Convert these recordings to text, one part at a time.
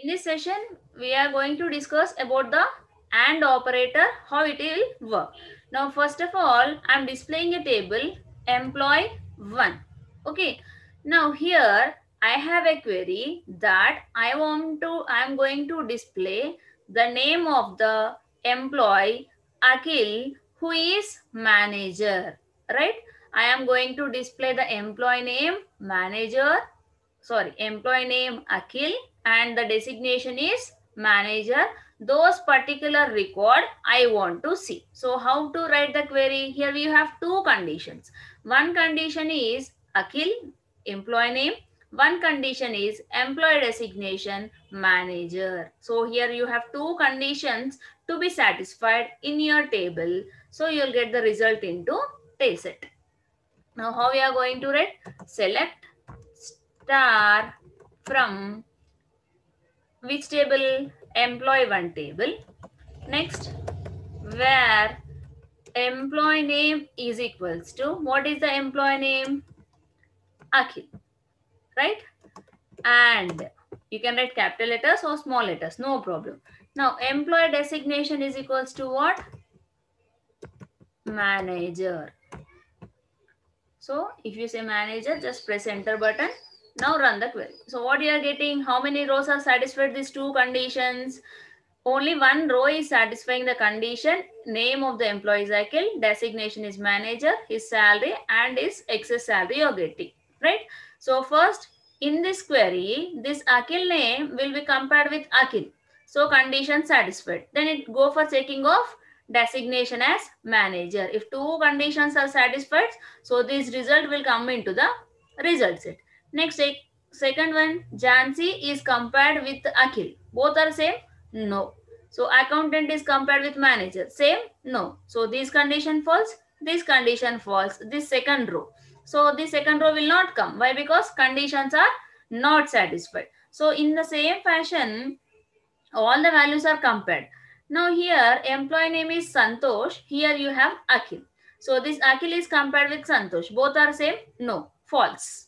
In this session, we are going to discuss about the AND operator, how it will work. Now, first of all, I am displaying a table, employee 1. Okay. Now, here I have a query that I am going to display the name of the employee, Akhil, who is manager, right? I am going to display the employee name, employee name Akhil, and the designation is manager. Those particular record I want to see. So how to write the query? Here we have two conditions. One condition is Akhil, employee name. One condition is employee designation, manager. So here you have two conditions to be satisfied in your table. So you'll get the result into tayset. Now how we are going to write? Select star from which table? Employee 1 table. Next, where employee name is equals to, what is the employee name? Akhil, right? And you can write capital letters or small letters, no problem. Now, employee designation is equals to what? Manager. So, if you say manager, just press enter button. Now run the query. So what you are getting, how many rows are satisfied these two conditions? Only one row is satisfying the condition. Name of the employee is Akhil, designation is manager, his salary and his excess salary you are getting, right? So first in this query, this Akhil name will be compared with Akhil. So condition satisfied. Then it go for checking of designation as manager. If two conditions are satisfied, so this result will come into the result set. Next, second one, Jansi is compared with Akhil. Both are same? No. So accountant is compared with manager. Same? No. So this condition false, this condition false, this second row. So this second row will not come. Why? Because conditions are not satisfied. So in the same fashion, all the values are compared. Now here employee name is Santosh. Here you have Akhil. So this Akhil is compared with Santosh. Both are same? No. False.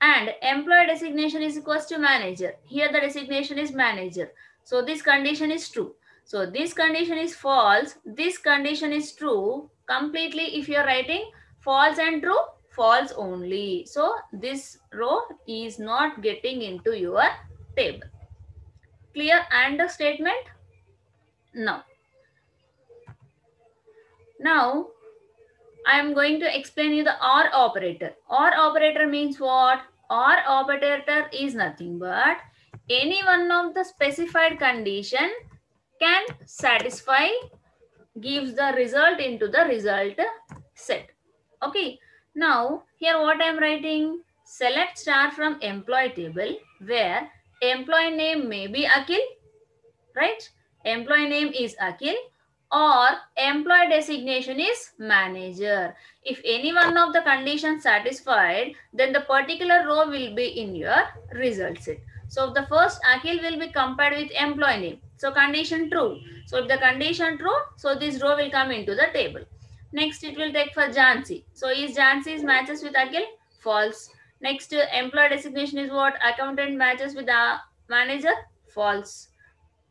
And employee designation is equals to manager. Here the designation is manager. So this condition is true. So this condition is false. This condition is true. Completely if you are writing false and true, false only. So this row is not getting into your table. Clear and the statement? No. Now I am going to explain you the OR operator. OR operator means what? OR operator is nothing but any one of the specified condition can satisfy, gives the result into the result set. Okay. Now here what I am writing? Select star from employee table where employee name may be Akhil, right? Employee name is Akhil or employee designation is manager. If any one of the conditions satisfied, then the particular row will be in your result set. So the first Akhil will be compared with employee name. So condition true. So if the condition true, so this row will come into the table. Next it will take for Jansi. So is Jansi's matches with Akhil? False. Next employee designation is what? Accountant matches with the manager? False.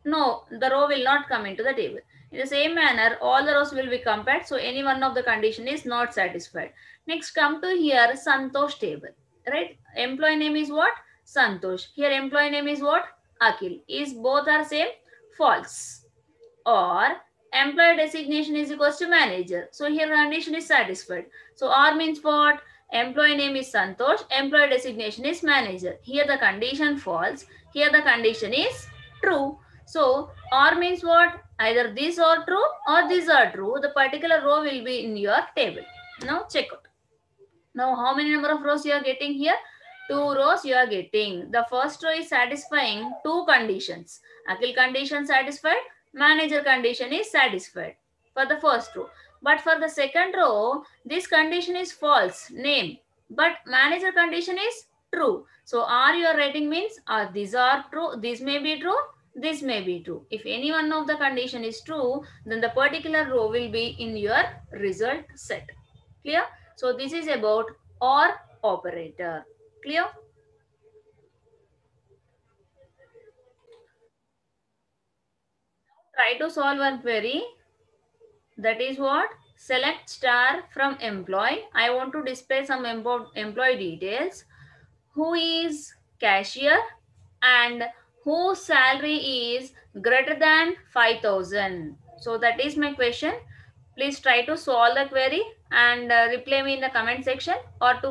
No, the row will not come into the table. In the same manner, all the rows will be compared. So any one of the condition is not satisfied. Next, come to here Santosh table. Right? Employee name is what? Santosh. Here employee name is what? Akhil. Is both are same? False. Or employee designation is equals to manager. So here condition is satisfied. So R means what? Employee name is Santosh. Employee designation is manager. Here the condition false. Here the condition is true. So OR means what? Either these are true or these are true. The particular row will be in your table. Now check out. Now how many number of rows you are getting here? 2 rows you are getting. The first row is satisfying two conditions. Akhil condition satisfied. Manager condition is satisfied for the first row. But for the second row, this condition is false, name. But manager condition is true. So R you are writing means these are true. This may be true. This may be true. If any one of the condition is true, then the particular row will be in your result set. Clear? So this is about OR operator. Clear? Try to solve one query. That is what? Select star from employee. I want to display some employee details. Who is cashier and whose salary is greater than 5,000. So that is my question. Please try to solve the query and reply me in the comment section or to the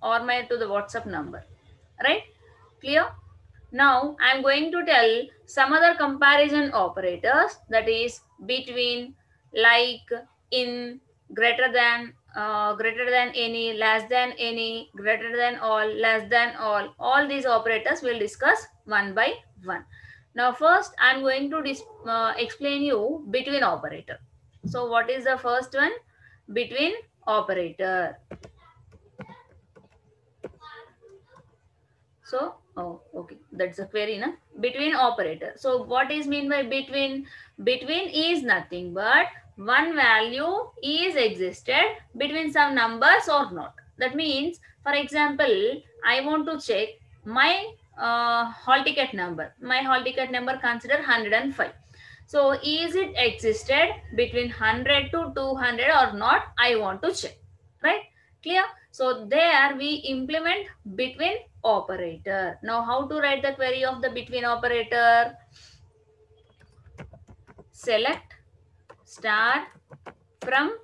WhatsApp number. Right? Clear? Now I am going to tell some other comparison operators, that is between, like, in, greater than any, less than any, greater than all, less than all. All these operators we'll discuss one by one. Now first I am going to explain you between operator. So what is the first one? Between operator. So, oh, okay, that's a query, na? Between operator. So, what is mean by between? Between is nothing but one value is existed between some numbers or not. That means, for example, I want to check my hall ticket number. My hall ticket number consider 105. So, is it existed between 100 to 200 or not? I want to check, right? Clear? So there we implement between operator. Now how to write the query of the between operator? Select star from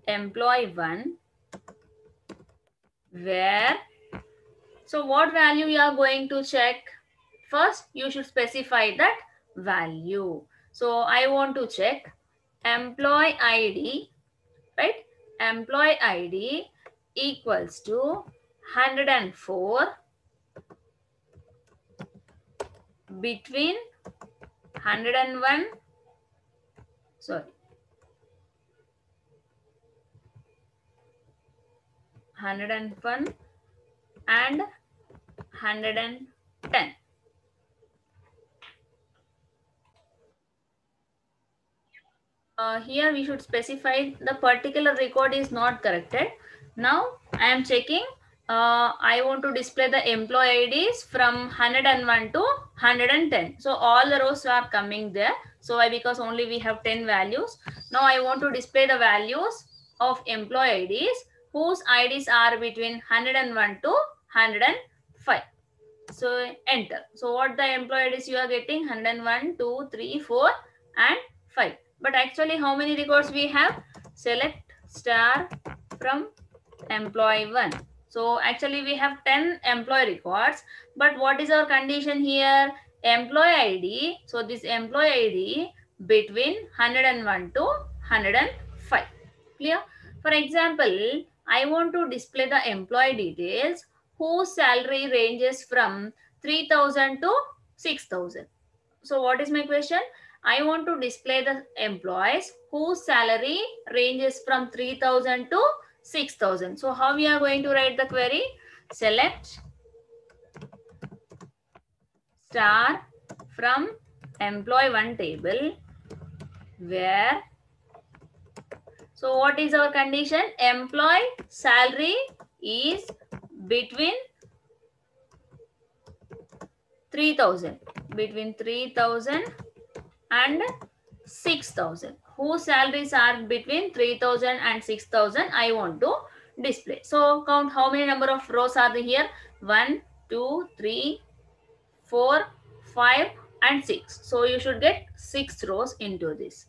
employee 1 where, so what value you are going to check? First you should specify that value. So I want to check employee ID, right? Employee ID equals to 104 between 101, sorry, 101 and 110. Here we should specify the particular record is not corrected. Now I am checking. I want to display the employee IDs from 101 to 110. So all the rows are coming there. So why? Because only we have 10 values. Now I want to display the values of employee IDs whose IDs are between 101 to 105. So enter. So what the employee IDs you are getting? 101, 2, 3, 4 and 5. But actually how many records we have? Select star from employee 1. So actually we have 10 employee records. But what is our condition here? Employee ID. So this employee ID between 101 to 105. Clear? For example, I want to display the employee details whose salary ranges from 3,000 to 6,000. So what is my question? I want to display the employees whose salary ranges from 3,000 to 6,000. So how we are going to write the query? Select star from employee 1 table where, so what is our condition? Employee salary is between 3,000, between 3,000 and 6,000. Whose salaries are between 3,000 and 6,000 I want to display. So count how many number of rows are there here? 1, 2, 3, 4, 5 and 6. So you should get 6 rows into this.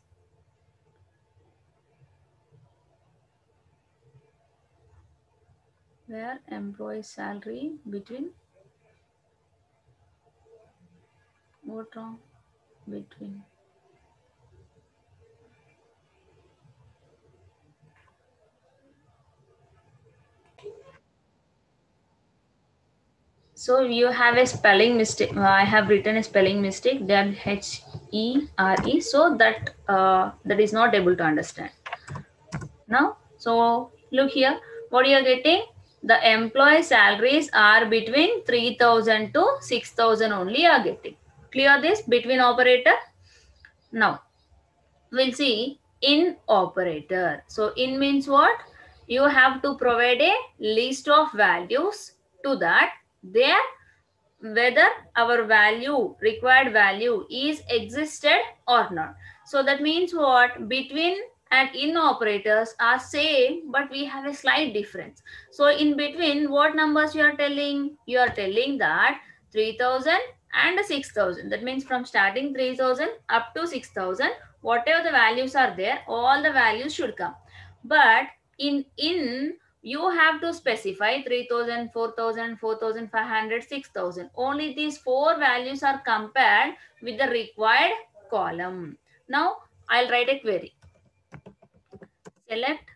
Where employee salary between, what wrong? Between. So you have a spelling mistake. I have written a spelling mistake. Then HERE. So that that is not able to understand. Now, so look here. What you are getting? The employee salaries are between 3,000 to 6,000 only you are getting. Clear this between operator? Now, we'll see in operator. So in means what? You have to provide a list of values to that. There whether our value, required value is existed or not. So that means what? Between and in operators are same, but we have a slight difference. So in between, what numbers you are telling? You are telling that 3000 and 6000. That means from starting 3000 up to 6000, whatever the values are there, all the values should come. But in you have to specify 3000, 4000, 4500, 6000. Only these four values are compared with the required column. Now I'll write a query. Select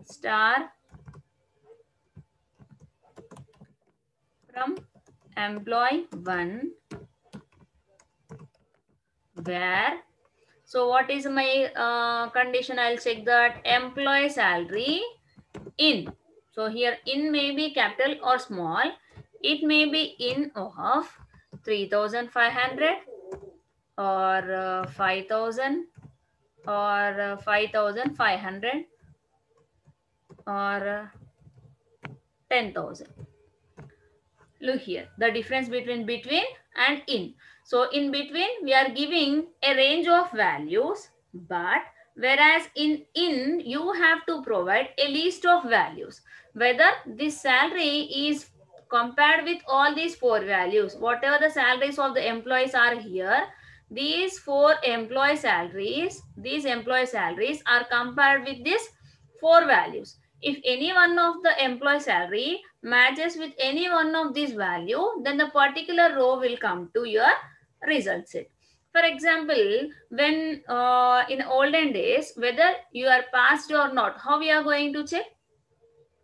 star from employee 1 where, so what is my condition? I'll check that employee salary in. So here in may be capital or small. It may be in of 3500 or 5000 or 5500 or 10,000. Look here, the difference between and in. So in between we are giving a range of values, but whereas in you have to provide a list of values, whether this salary is compared with all these four values. Whatever the salaries of the employees are here, these employee salaries are compared with these four values. If any one of the employee salary matches with any one of these value, then the particular row will come to your result set. For example, when in olden days, whether you are passed or not, how we are going to check?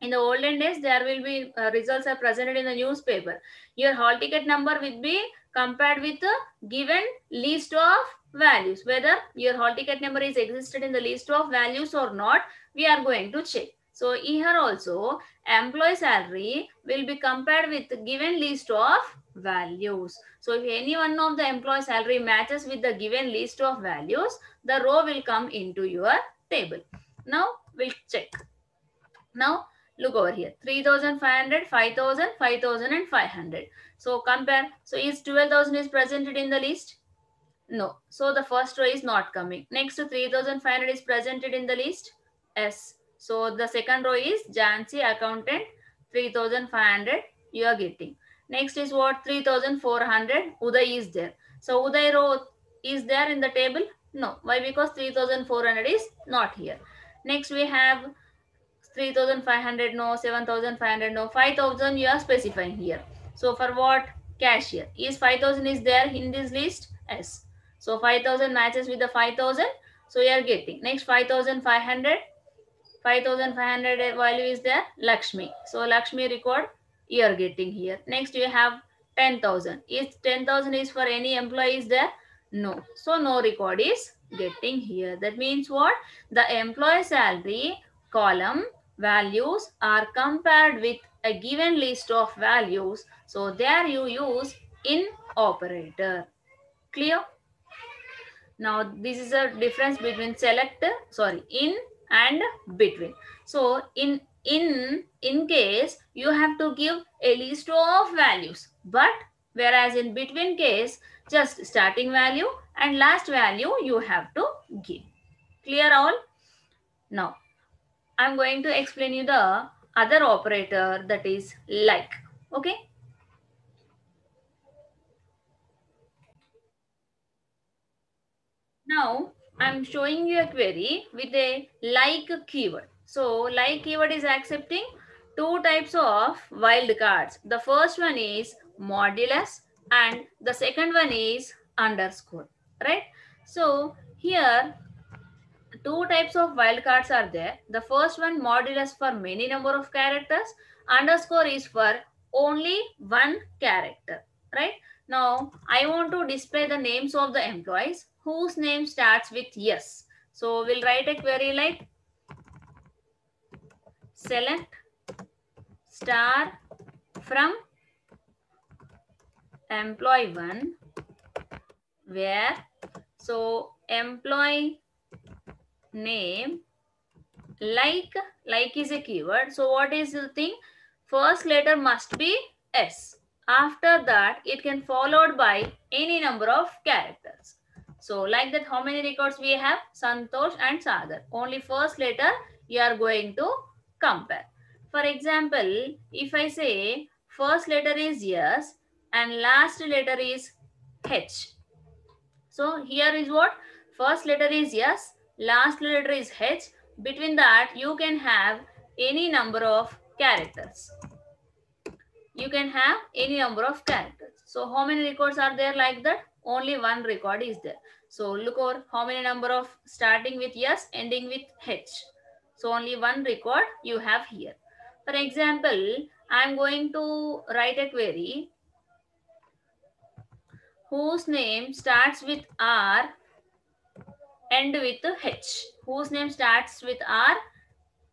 In the olden days, there will be results are presented in the newspaper. Your hall ticket number will be compared with the given list of values. Whether your hall ticket number is existed in the list of values or not, we are going to check. So here also, employee salary will be compared with the given list of values. So if any one of the employee salary matches with the given list of values, the row will come into your table. Now we'll check. Now look over here, 3500, 5000, 5000 and 500. So compare. So is 12,000 is presented in the list? No. So the first row is not coming. Next to 3500 is presented in the list? Yes. So the second row is Jansi accountant, 3500 you are getting. Next is what? 3400, Uday is there. So Uday row is there in the table? No. Why? Because 3400 is not here. Next we have 3500 no, 7500 no, 5000 you are specifying here. So for what? Cashier. Is 5000 is there in this list? Yes. So 5000 matches with the 5000. So you are getting. Next 5500. 5500 value is there. Lakshmi. So Lakshmi record you are getting here. Next you have 10,000. Is 10,000 is for any employee is there? No. So no record is getting here. That means what? The employee salary column values are compared with a given list of values. So there you use in operator. Clear? Now this is a difference between in and between. So in case you have to give a list of values, but whereas in between case just starting value and last value you have to give. Clear all? Now I'm going to explain you the other operator, that is like. Okay. Now I'm showing you a query with a like keyword. So like keyword is accepting two types of wildcards. The first one is modulus and the second one is underscore, right? So here two types of wildcards are there. The first one modulus for many number of characters, underscore is for only one character, right? Now I want to display the names of the employees whose name starts with yes. So we'll write a query like select star from employee 1 where, so employee name like is a keyword. So what is the thing? First letter must be S. After that, it can followed by any number of characters. So like that, how many records we have? Santosh and Sagar. Only first letter you are going to compare. For example, if I say first letter is S and last letter is H. So here is what? First letter is S, last letter is H. Between that, you can have any number of characters. You can have any number of characters. So how many records are there like that? Only one record is there. So look over how many number of starting with S, ending with H. So only one record you have here. For example, I am going to write a query whose name starts with R, end with H. Whose name starts with R,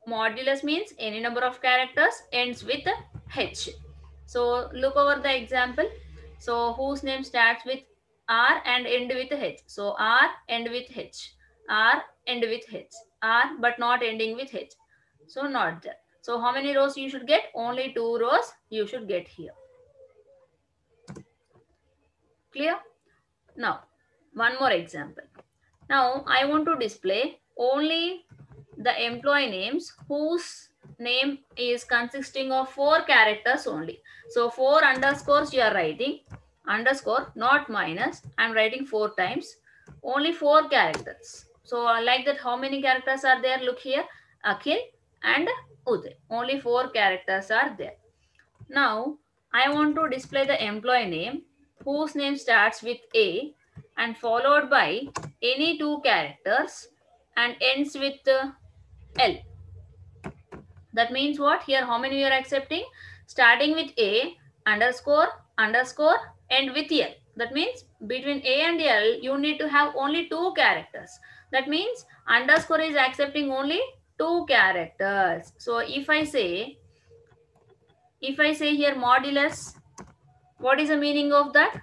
modulus means any number of characters, ends with H. So look over the example. So whose name starts with R and end with H. So R, end with H. R, end with H. R, but not ending with H. So not there. So how many rows you should get? Only 2 rows you should get here. Clear? Now, one more example. Now, I want to display only the employee names whose name is consisting of 4 characters only. So, 4 underscores you are writing. Underscore, not minus. I am writing 4 times. Only 4 characters. So, like that, how many characters are there? Look here. Akhil and Uday. Only 4 characters are there. Now, I want to display the employee name whose name starts with A and followed by any 2 characters and ends with L. That means what? Here how many we are accepting? Starting with A, underscore, underscore, end with L. That means between A and L, you need to have only 2 characters. That means underscore is accepting only 2 characters. So if I say here modulus, what is the meaning of that?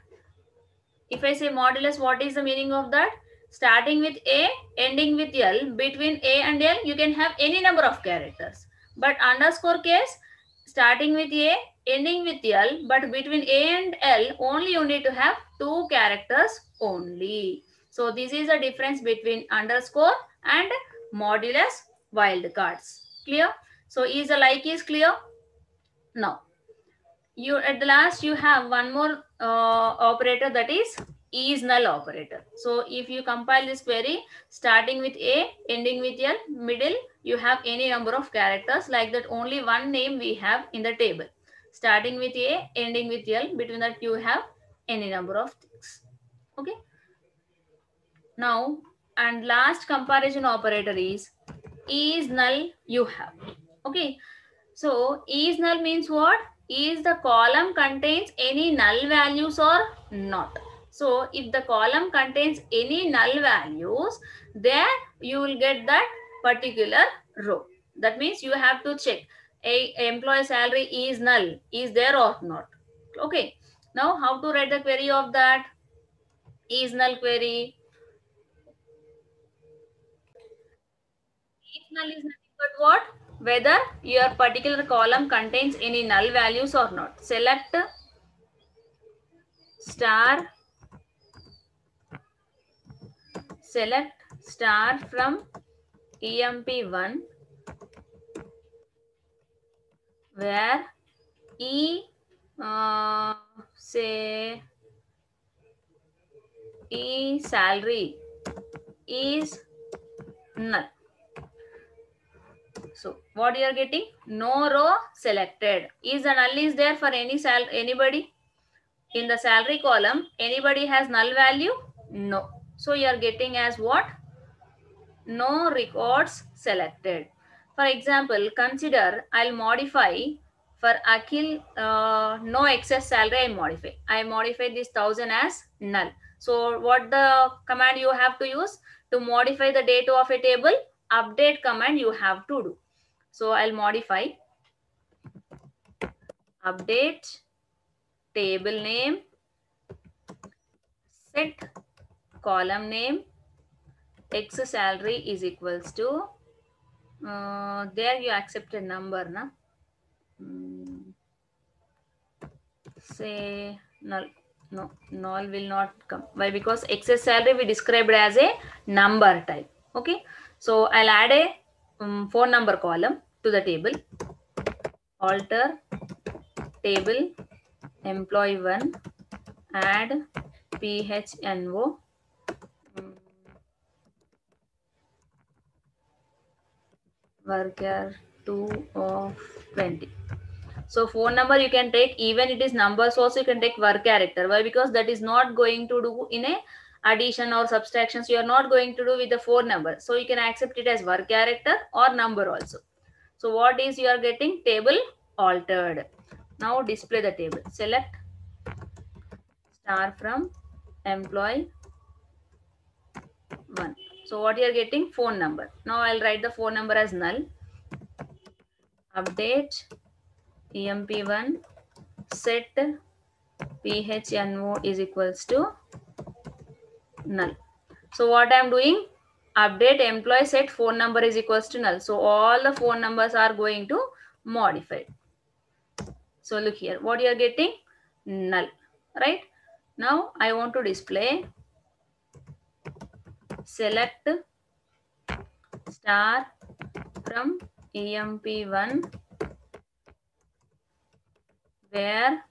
If I say modulus, what is the meaning of that? Starting with A, ending with L, between A and L, you can have any number of characters. But underscore case, starting with A, ending with L, but between A and L, only you need to have 2 characters only. So this is the difference between underscore and modulus wildcards. Clear? So is the like is clear? Now, you at the last you have one more operator, that is null operator. So if you compile this query starting with A, ending with L, middle you have any number of characters, like that only one name we have in the table. Starting with A, ending with L, between that you have any number of things. Okay. Now, and last comparison operator is null you have. Okay. So is null means what? Is the column contains any null values or not? So if the column contains any null values, there you will get that particular row. That means you have to check a employee salary is null, is there or not. Okay. Now how to write the query of that is null query? Is null is nothing but what? Whether your particular column contains any null values or not. Select star from EMP1 where say E salary is null. So what you are getting? No row selected. Is the null is there for anybody? In the salary column, anybody has null value? No. So you are getting as what? No records selected. For example, consider I'll modify for Akhil, no excess salary I modify this 1000 as null. So what the command you have to use to modify the data of a table? Update command you have to do. So I'll modify update table name, set column name, X salary is equals to, there you accept a number, na? say null. No, null will not come. Why? Because excess salary we described as a number type. Okay. So I'll add a phone number column to the table. Alter table employee 1, add PHNO worker 2 of 20. So phone number you can take, even it is numbers also you can take work character. Why? Because that is not going to do in a addition or subtractions. You are not going to do with the phone number. So you can accept it as work character or number also. So what is you are getting? Table altered. Now display the table. Select star from employee 1. So what you are getting? Phone number. Now I'll write the phone number as null. Update emp1 set PHNO is equals to null. So what I am doing? Update employee set phone number is equals to null. So all the phone numbers are going to modify. So look here, what you are getting? Null, right? Now I want to display select star from emp1 where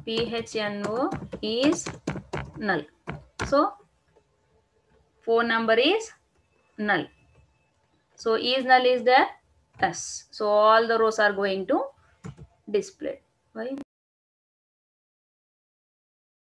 PHNO is null. So phone number is null. So is null is there? Yes. So all the rows are going to display. Why?